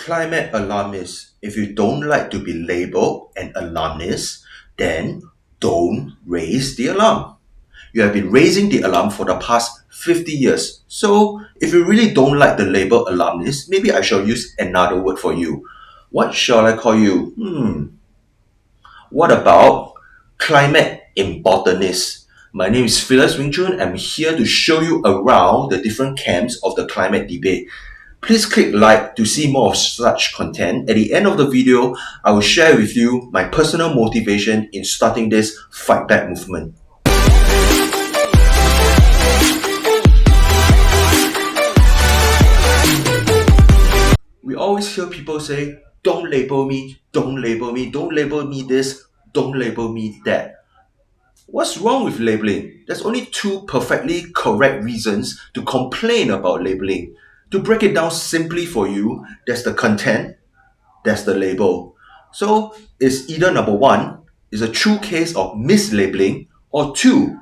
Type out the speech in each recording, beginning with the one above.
Climate alarmists. If you don't like to be labeled an alarmist, then don't raise the alarm. You have been raising the alarm for the past 50 years. So if you really don't like the label alarmist, maybe I shall use another word for you. What shall I call you? What about Climate Importanists? My name is Phyllis Wing Chun. I'm here to show you around the different camps of the climate debate. Please click like to see more of such content. At the end of the video, I will share with you my personal motivation in starting this fight back movement. We always hear people say, don't label me, don't label me, don't label me this, don't label me that. What's wrong with labeling? There's only two perfectly correct reasons to complain about labeling. To break it down simply for you, there's the content, there's the label. So it's either number one, is a true case of mislabeling, or two,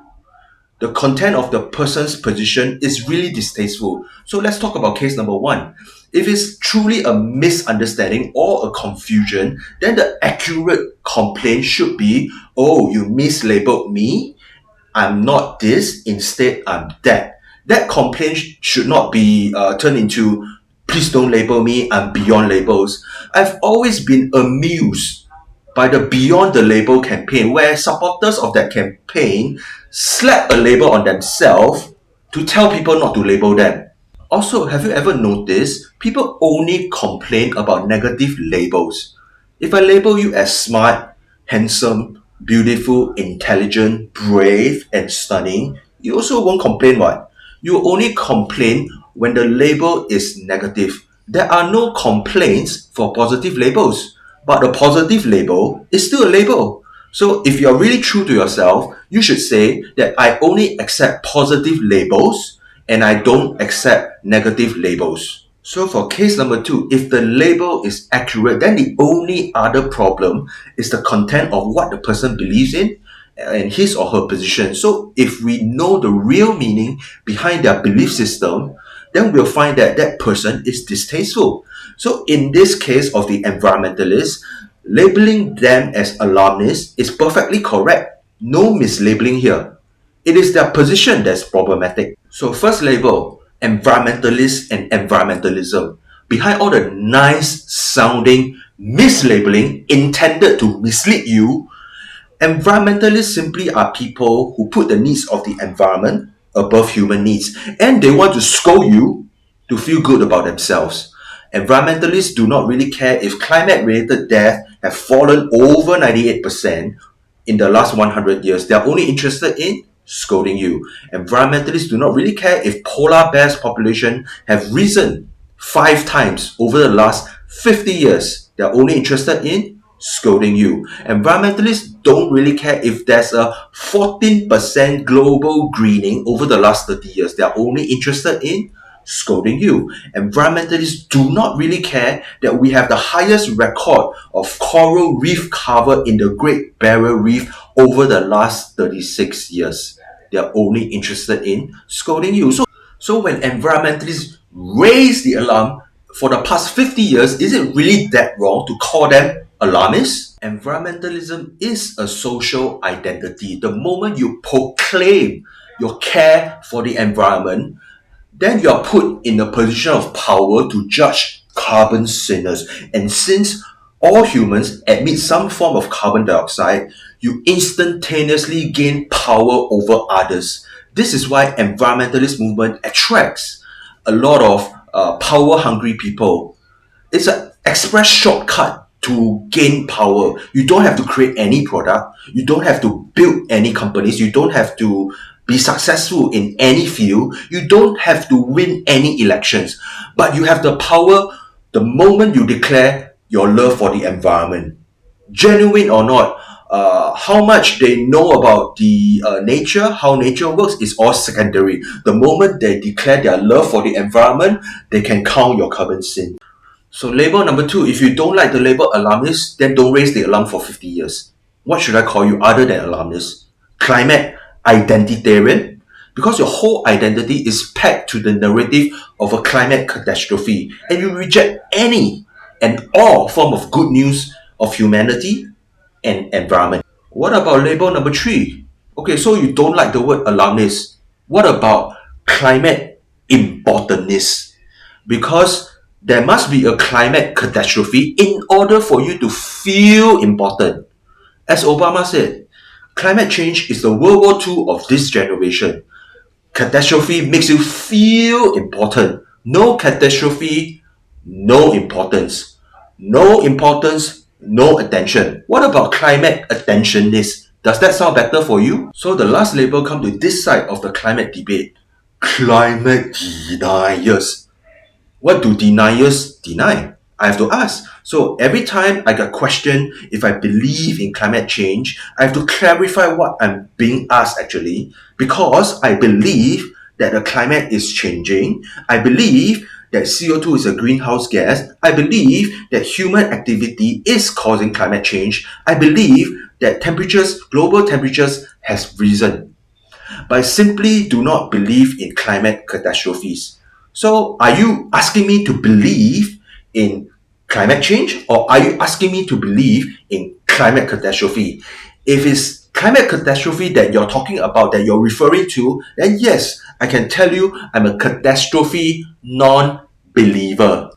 the content of the person's position is really distasteful. So let's talk about case number one. If it's truly a misunderstanding or a confusion, then the accurate complaint should be, oh, you mislabeled me, I'm not this, instead I'm that. That complaint should not be turned into, please don't label me, I'm beyond labels. I've always been amused by the Beyond the Label campaign, where supporters of that campaign slap a label on themselves to tell people not to label them. Also, have you ever noticed people only complain about negative labels? If I label you as smart, handsome, beautiful, intelligent, brave, and stunning, you also won't complain what? You only complain when the label is negative. There are no complaints for positive labels, but a positive label is still a label. So if you're really true to yourself, you should say that I only accept positive labels and I don't accept negative labels. So for case number two, if the label is accurate, then the only other problem is the content of what the person believes in and his or her position. So if we know the real meaning behind their belief system, then we'll find that that person is distasteful. So in this case of the environmentalists, labeling them as alarmists is perfectly correct. No mislabeling here. It is their position that's problematic. So first label, environmentalists and environmentalism. Behind all the nice sounding mislabeling intended to mislead you, environmentalists simply are people who put the needs of the environment above human needs, and they want to scold you to feel good about themselves. Environmentalists do not really care if climate-related deaths have fallen over 98% in the last 100 years. They are only interested in scolding you. Environmentalists do not really care if polar bears population have risen 5 times over the last 50 years. They are only interested in scolding you. Environmentalists don't really care if there's a 14% global greening over the last 30 years. They are only interested in scolding you. Environmentalists do not really care that we have the highest record of coral reef cover in the Great Barrier Reef over the last 36 years. They are only interested in scolding you. So when environmentalists raise the alarm for the past 50 years, is it really that wrong to call them alarmists? Environmentalism is a social identity. The moment you proclaim your care for the environment, then you are put in a position of power to judge carbon sinners. And since all humans emit some form of carbon dioxide, you instantaneously gain power over others. This is why environmentalist movement attracts a lot of power-hungry people. It's an express shortcut to gain power. You don't have to create any product. You don't have to build any companies. You don't have to be successful in any field. You don't have to win any elections. But you have the power the moment you declare your love for the environment. Genuine or not, how much they know about the nature, how nature works, is all secondary. The moment they declare their love for the environment, they can count your carbon sin. So label number two, if you don't like the label alarmist, then don't raise the alarm for 50 years. What should I call you other than alarmist? Climate Identitarian? Because your whole identity is pegged to the narrative of a climate catastrophe, and you reject any and all form of good news of humanity and environment. What about label number 3? Okay, so you don't like the word alarmist. What about climate importanists? Because there must be a climate catastrophe in order for you to feel important. As Obama said, climate change is the World War II of this generation. Catastrophe makes you feel important. No catastrophe, no importance. No importance, no attention. What about climate attentionists? Does that sound better for you? So the last label comes to this side of the climate debate. Climate deniers. What do deniers deny? I have to ask. So every time I get questioned if I believe in climate change, I have to clarify what I'm being asked actually, because I believe that the climate is changing. I believe that CO2 is a greenhouse gas. I believe that human activity is causing climate change. I believe that global temperatures has risen. But I simply do not believe in climate catastrophes. So, are you asking me to believe in climate change, or are you asking me to believe in climate catastrophe? If it's climate catastrophe that you're talking about, that you're referring to, then yes, I can tell you I'm a catastrophe non-believer.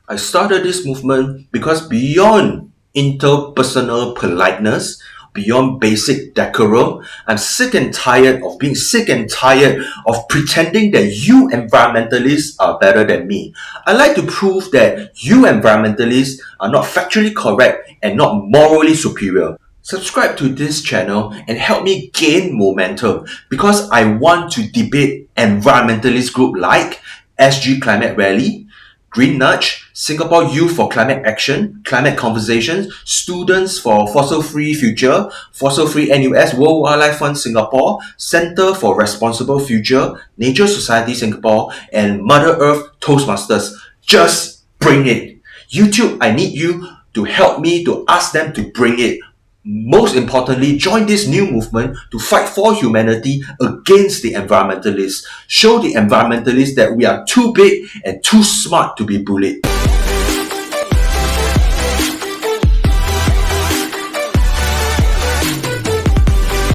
I started this movement because beyond interpersonal politeness, beyond basic decorum, I'm sick and tired of being sick and tired of pretending that you environmentalists are better than me. I like to prove that you environmentalists are not factually correct and not morally superior. Subscribe to this channel and help me gain momentum, because I want to debate environmentalist group like SG Climate Rally, Green Nudge, Singapore Youth for Climate Action, Climate Conversations, Students for Fossil-Free Future, Fossil-Free NUS, World Wildlife Fund Singapore, Centre for Responsible Future, Nature Society Singapore, and Mother Earth Toastmasters. Just bring it. YouTube, I need you to help me to ask them to bring it. Most importantly, join this new movement to fight for humanity against the environmentalists. Show the environmentalists that we are too big and too smart to be bullied.